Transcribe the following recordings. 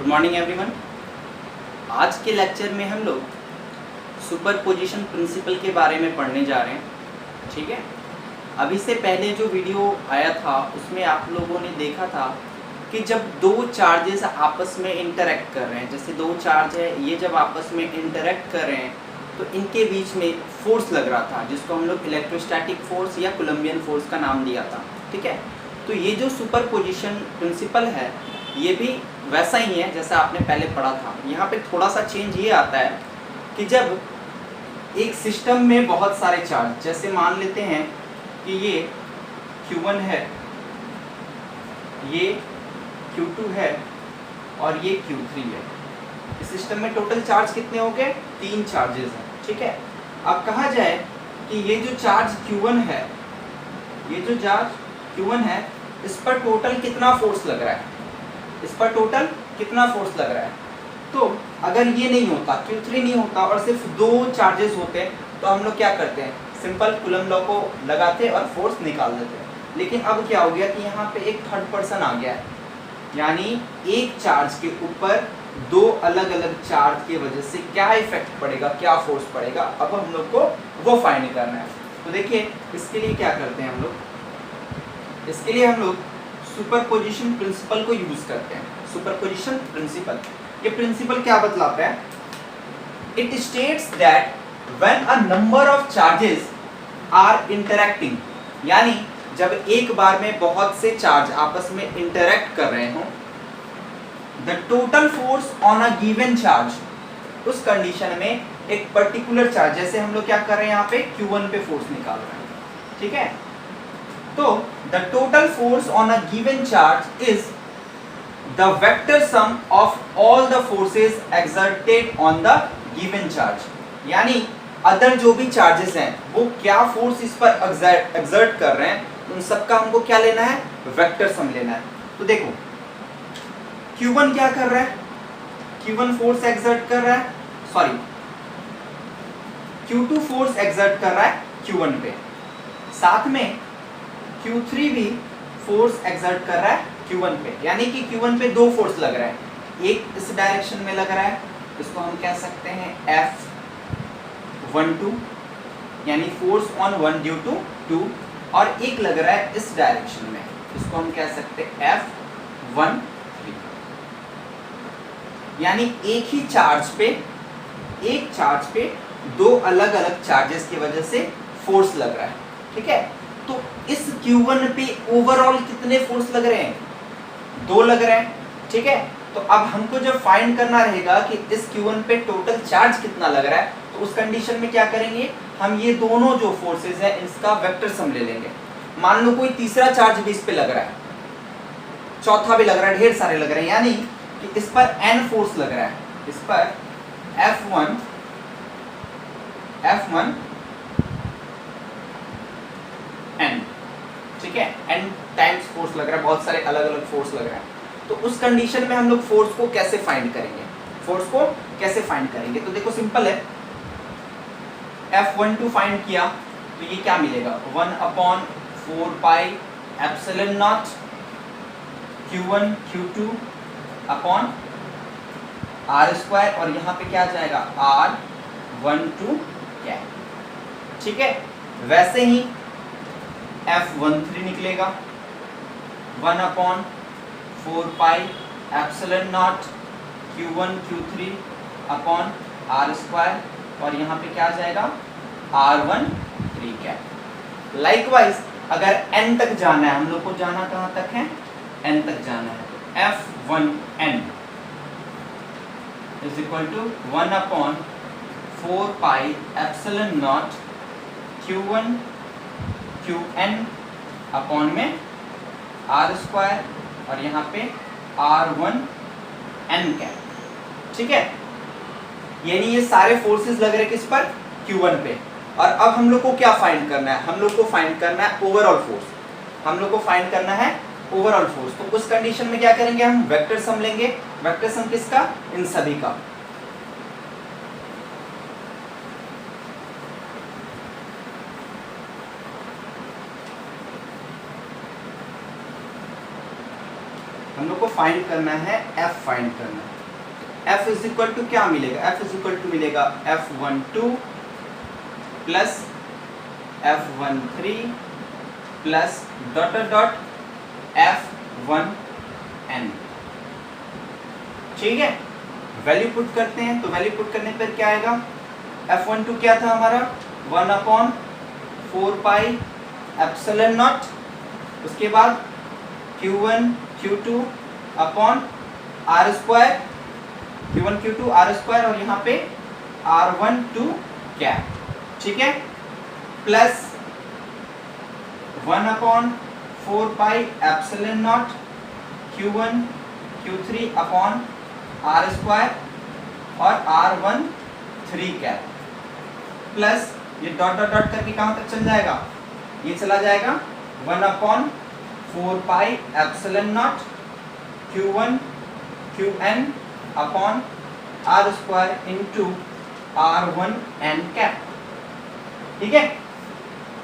Morning everyone. आज के lecture में हम लोग सुपरपोजिशन प्रिंसिपल के बारे में पढ़ने जा रहे हैं। ठीक है, अभी से पहले जो वीडियो आया था उसमें आप लोगों ने देखा था कि जब दो चार्जेस आपस में इंटरेक्ट कर रहे हैं, जैसे दो चार्ज है ये जब आपस में इंटरेक्ट कर रहे हैं तो इनके बीच में फोर्स लग रहा था, जिसको हम लोग इलेक्ट्रोस्टैटिक फोर्स या कोलम्बियन फोर्स का नाम दिया था। ठीक है, तो ये जो सुपरपोजिशन प्रिंसिपल है ये भी वैसा ही है जैसा आपने पहले पढ़ा था। यहाँ पे थोड़ा सा चेंज ये आता है कि जब एक सिस्टम में बहुत सारे चार्ज, जैसे मान लेते हैं कि ये Q1 है, ये Q2 है और ये Q3 है। इस सिस्टम में टोटल चार्ज कितने हो गए? 3 चार्जेस हैं। ठीक है, अब कहा जाए कि ये जो चार्ज Q1 है, ये जो चार्ज Q1 है, इस पर टोटल कितना फोर्स लग रहा है? इस पर टोटल कितना फोर्स लग रहा है? तो अगर ये नहीं होता, Q3 नहीं होता और सिर्फ 2 चार्जेस होते तो हम लोग क्या करते हैं, सिंपल कूलम लॉ को लगाते और फोर्स निकाल देते। लेकिन अब क्या हो गया कि यहाँ पे एक थर्ड पर्सन आ गया है, यानी एक चार्ज के ऊपर 2 अलग अलग चार्ज की वजह से क्या इफेक्ट पड़ेगा, क्या फोर्स पड़ेगा, अब हम लोग को वो फाइंड करना है। तो देखिए इसके लिए क्या करते हैं हम लोग, इसके लिए हम लोग सुपरपोजिशन प्रिंसिपल को यूज करते हैं। सुपरपोजिशन प्रिंसिपल, ये प्रिंसिपल क्या बतलाता है? It states that when a number of charges are interacting, यानी जब एक बार में बहुत से चार्ज आपस में इंटरैक्ट कर रहे हो, the total force on a given charge, उस कंडीशन में एक पर्टिकुलर चार्ज, जैसे हम लोग क्या कर रहे हैं यहाँ पे Q1 पे फोर्स निकाल रहे हैं। ठीक है, तो the total force on a given charge is the vector sum of all the forces exerted on the given charge, यानी अदर जो भी चार्जेस हैं वो क्या फोर्स इस पर एक्सर्ट कर रहे हैं, उन सबका हमको क्या लेना है, वेक्टर सम लेना है। तो देखो Q1 क्या कर रहा है, Q1 फोर्स एक्सर्ट कर रहा है, सॉरी Q2 फोर्स एक्सर्ट कर रहा है Q1 पे, साथ में Q3 भी फोर्स एक्सर्ट कर रहा है Q1 पे, यानी कि Q1 पे 2 फोर्स लग रहा है, एक इस डायरेक्शन में लग रहा है, इसको हम कह सकते हैं F12, यानी फोर्स ऑन 1 ड्यू टू 2, और एक लग रहा है इस डायरेक्शन में, इसको हम कह सकते हैं F13, यानी एक ही चार्ज पे, एक चार्ज पे 2 अलग अलग चार्जेस की वजह से फोर्स लग रहा है। ठीक है, तो इस Q1 पे ओवरऑल कितने फोर्स लग रहे हैं? 2 लग रहे हैं। ठीक है, तो अब हमको जब फाइंड करना रहेगा कि इस Q1 पे टोटल चार्ज कितना लग रहा है, तो उस कंडीशन में क्या करेंगे, हम ये दोनों जो फोर्सेस हैं इसका वेक्टर सम ले लेंगे। मान लो कोई तीसरा चार्ज भी इस पे लग रहा है, चौथा भी लग रहा है, ढेर सारे लग रहे हैं, यानी कि इस पर N फोर्स लग रहा है, इस पर F1 N, ठीक है, N टाइम्स फोर्स लग रहा है, बहुत सारे अलग अलग फोर्स लग रहा है। तो उस कंडीशन में हम लोग फोर्स को कैसे फाइंड करेंगे, फोर्स को कैसे फाइंड करेंगे? तो देखो सिंपल है, F12 फाइंड किया तो ये क्या मिलेगा, 1/4 pi epsilon naught Q1 Q2 upon R square, और यहाँ पे क्या जाएगा R12 क्या है। ठीक है, वैसे ही F13 निकलेगा 1/4 pi epsilon naught Q1 Q3 upon R square, और यहाँ पे क्या जाएगा R13 क्या। लाइकवाइज अगर n तक जाना है, हम लोग को जाना कहाँ तक है, n तक जाना है, तो F1n is equal to 1/4 pi epsilon naught Q1 Qn upon में R स्क्वायर, और यहाँ पे R1n क्या। ठीक है, यानी ये सारे फोर्सेस लग रहे किस पर, Q1 पे। और अब हम लोग को क्या फाइंड करना है, हम लोग को फाइंड करना है ओवरऑल फोर्स, हम लोग को फाइंड करना है ओवरऑल फोर्स। तो उस कंडीशन में क्या करेंगे, हम वेक्टर सम लेंगे। वेक्टर सम किसका, इन सभी का। हम लोग को फाइंड करना है, एफ फाइंड करना है। F इज इक्वल टू क्या मिलेगा, F इज इक्वल टू मिलेगा F12 plus F13 plus dot dot F1n। ठीक है, वैल्यू पुट करते हैं, तो वैल्यू पुट करने पर क्या आएगा, F12 क्या था हमारा 1/4 पाई एप्सिलॉन नॉट, उसके बाद Q1 Q2 upon R square, Q1 Q2 R square और यहाँ पे R12 कैप। ठीक है, plus 1/4 pi epsilon naught Q1 Q3 upon R square और R13 कैप, प्लस ये डॉट डॉट डॉट करके कहाँ तक चल जाएगा, ये चला जाएगा 1/4 pi epsilon naught Q1 Qn upon R square into R1n cap. ठीक है,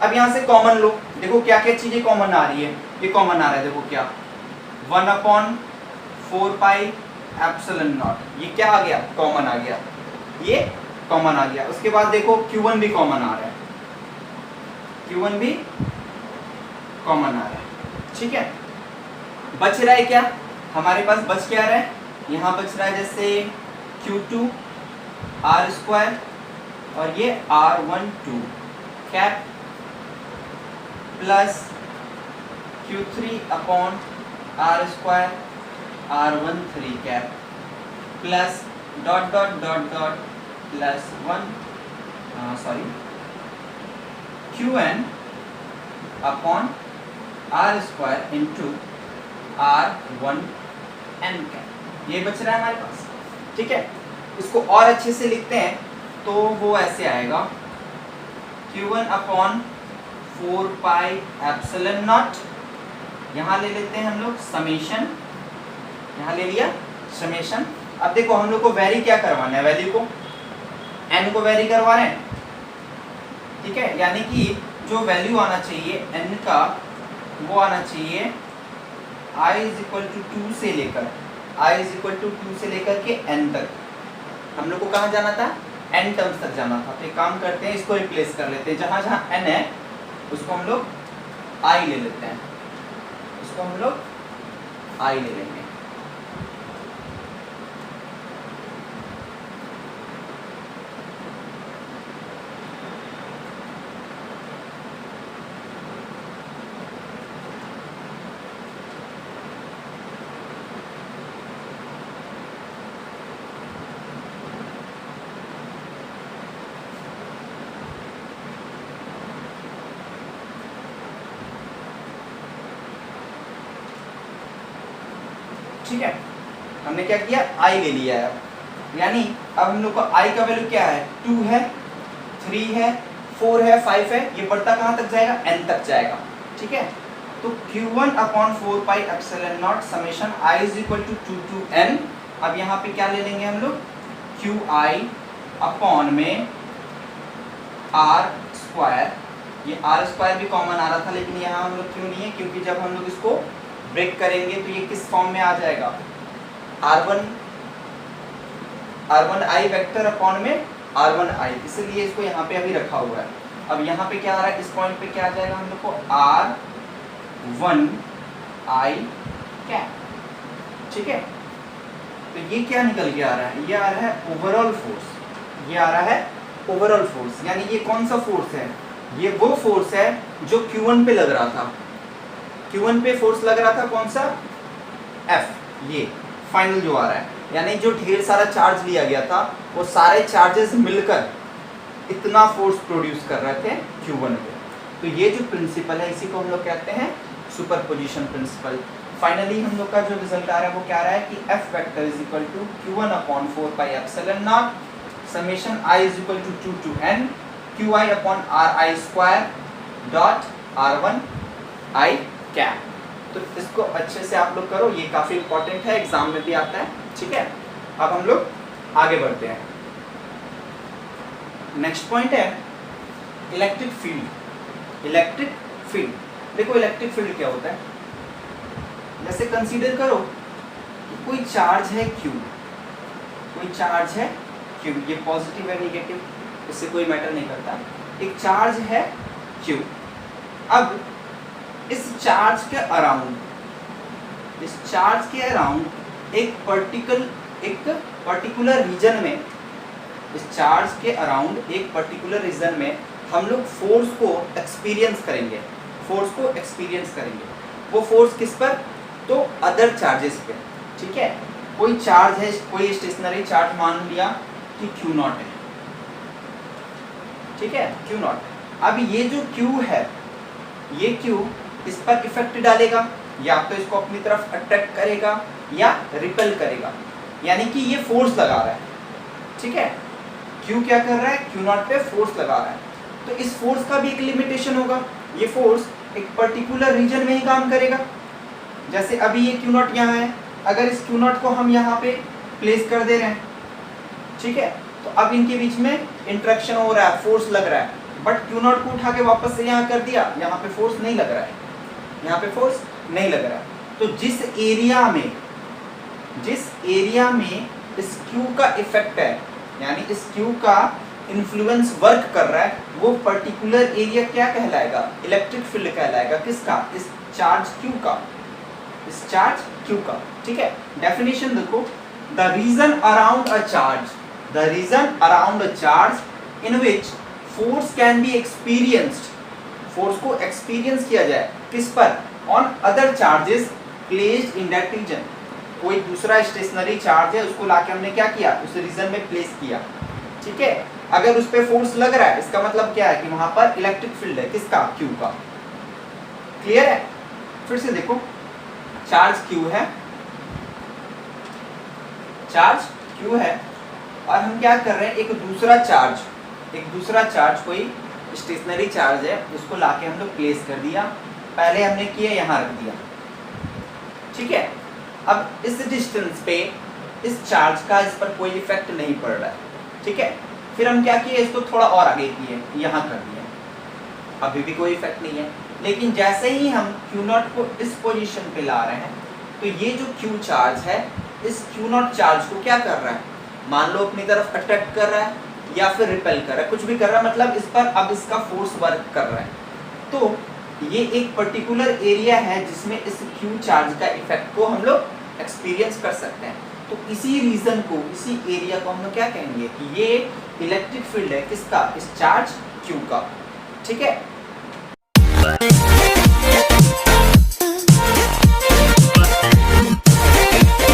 अब यहाँ से कॉमन लो, देखो क्या क्या चीजें कॉमन आ रही है, ये कॉमन आ रहा है, देखो क्या 1/4 पाई एप्सिलॉन नॉट, ये क्या आ गया, कॉमन आ गया, ये कॉमन आ गया। उसके बाद देखो Q1 भी कॉमन आ रहा है, Q1 भी कॉमन आ रहा है। ठीक है, बच रहा है क्या, हमारे पास बच क्या रहा है, यहाँ बच रहा है जैसे Q2 R स्क्वायर और ये R12 cap plus Q3 upon R square R13 cap plus dot dot dot dot plus Qn upon R square into R1n cap, ये बच रहा है हमारे पास। ठीक है, इसको और अच्छे से लिखते हैं तो वो ऐसे आएगा Q1 upon 4 pi epsilon not, यहाँ ले लेते हैं हम लोग समेशन, यहाँ ले लिया समेशन। अब देखो हम लोग को वेरी क्या करवाना है, वैल्यू को n को वेरी करवा रहे हैं। ठीक है, यानी कि जो वैल्यू आना चाहिए n का वो आना चाहिए i इज इक्वल टू 2 से लेकर के n तक। हम लोग को कहाँ जाना था, n टर्म्स तक जाना था, तो एक काम करते हैं इसको रिप्लेस कर लेते हैं, जहाँ जहाँ n है उसको हम लोग i ले लेते हैं, उसको हम लोग i ले लेंगे। ठीक है, हमने क्या किया, i ले लिया है, यानी अब हम लोग को i का वैल्यू क्या है, 2 है, 3 है, 4 है, 5 है, ये बढ़ता कहाँ तक जाएगा, n तक जाएगा। ठीक है, तो Q1 upon 4 pi epsilon naught summation i is equal to 2 to n। अब यहाँ पे क्या ले लेंगे हम लोग, Qi अपॉन में R स्क्वायर, ये R स्क्वायर भी कॉमन आ रहा था लेकिन यहाँ हम लोग क्यों नहीं है, क्योंकि जब हम लोग इसको ब्रेक करेंगे तो ये किस फॉर्म में आ जाएगा, R1i वेक्टर अपॉन में R1i, इसलिए इसको यहाँ पे अभी रखा हुआ है। अब यहाँ पे क्या आ रहा है, इस पॉइंट पे क्या आ जाएगा हम लोग को, R1i कैप। ठीक है, तो ये क्या निकल के आ रहा है, ये आ रहा है ओवरऑल फोर्स, ये आ रहा है ओवरऑल फोर्स, यानी ये कौन सा फोर्स है, ये वो फोर्स है जो Q1 पे लग रहा था, Q1 पे फोर्स लग रहा था कौन सा, F, ये फाइनल जो आ रहा है, यानी जो ढेर सारा चार्ज लिया गया था वो सारे चार्जेस मिलकर इतना फोर्स प्रोड्यूस कर रहे थे Q1 पे। तो ये जो प्रिंसिपल है इसी को हम लोग कहते हैं सुपरपोजिशन प्रिंसिपल। फाइनली हम लोग का जो रिजल्ट आ रहा है वो क्या आ रहा है कि F vector is equal to Q1 upon 4 pi epsilon naught summation I is equal to 2 to n Qi upon Ri square dot R1i cap. तो इसको अच्छे से आप लोग करो, ये काफी इंपॉर्टेंट है, एग्जाम में भी आता है। ठीक है, अब हम लोग आगे बढ़ते हैं। नेक्स्ट पॉइंट है इलेक्ट्रिक फील्ड। इलेक्ट्रिक फील्ड, देखो इलेक्ट्रिक फील्ड क्या होता है, जैसे कंसीडर करो कि कोई चार्ज है Q, कोई चार्ज है Q, ये पॉजिटिव है नेगेटिव इससे कोई मैटर नहीं करता, एक चार्ज है Q। अब इस चार्ज के अराउंड एक पर्टिकुलर रीजन में, इस चार्ज के अराउंड एक पर्टिकुलर रीजन में हम लोग फोर्स को एक्सपीरियंस करेंगे, वो फोर्स किस पर? तो अदर चार्जेस पे, ठीक है। कोई चार्ज है, कोई स्टेशनरी चार्ज मान लिया कि Q0 है, ठीक है, Q0। अब ये जो Q है, ये Q इस पर इफेक्ट डालेगा, या तो इसको अपनी तरफ अट्रैक्ट करेगा या रिपेल करेगा, यानी कि ये फोर्स लगा रहा है, ठीक है। Q क्या कर रहा है? Q0 पे फोर्स लगा रहा है। तो इस फोर्स का भी एक लिमिटेशन होगा, ये फोर्स एक पर्टिकुलर रीजन में ही काम करेगा। जैसे अभी ये Q0 यहाँ है, अगर इस Q0 को हम यहाँ पे प्लेस कर दे रहे हैं, ठीक है, तो अब इनके बीच में इंटरेक्शन हो रहा है, फोर्स लग रहा है। बट Q0 को उठा के वापस से यहाँ कर दिया, यहाँ पे फोर्स नहीं लग रहा है, यहाँ पे फोर्स नहीं लग रहा है। तो जिस एरिया में इस Q का इफेक्ट है, यानी इस Q का इन्फ्लुएंस वर्क कर रहा है, वो पर्टिकुलर एरिया क्या कहलाएगा? इलेक्ट्रिक फील्ड कहलाएगा। किसका? इस चार्ज Q का, इस चार्ज Q का, ठीक है। डेफिनेशन देखो, the region around a charge in which force can be experienced, force को एक्सपीरियंस किया जाए किस पर? On other charges placed in that region. कोई दूसरा स्टेशनरी चार्ज है, उसको लाके हमने क्या किया? उस रीजन में प्लेस किया, ठीक है। अगर उस पे फोर्स लग रहा है, इसका मतलब क्या है कि वहां पर इलेक्ट्रिक फील्ड है, किसका? Q का। क्लियर है? फिर से देखो, चार्ज Q है और हम क्या कर रहे हैं, एक दूसरा चार्ज कोई स्टेशनरी चार्ज है, उसको लाके हम लोग प्लेस कर दिया। पहले हमने किया, यहाँ रख दिया, ठीक है। अब इस डिस्टेंस पे इस चार्ज का इस पर कोई इफेक्ट नहीं पड़ रहा है, ठीक है। फिर हम क्या किए, इसको थोड़ा और आगे किए, यहाँ कर दिया, अभी भी कोई इफेक्ट नहीं है। लेकिन जैसे ही हम Q0 को इस पोजीशन पे ला रहे हैं, तो ये जो Q चार्ज है, इस Q0 चार्ज को क्या कर रहा है? मान लो अपनी तरफ अट्रैक्ट कर रहा है या फिर रिपेल कर रहा है, कुछ भी कर रहा है, मतलब इस पर अब इसका फोर्स वर्क कर रहा है। तो ये एक पर्टिकुलर एरिया है जिसमें इस Q चार्ज का इफेक्ट को हम लोग एक्सपीरियंस कर सकते हैं। तो इसी रीजन को, इसी एरिया को हम लोग क्या कहेंगे कि ये इलेक्ट्रिक फील्ड है, किसका? इस चार्ज Q का, ठीक है।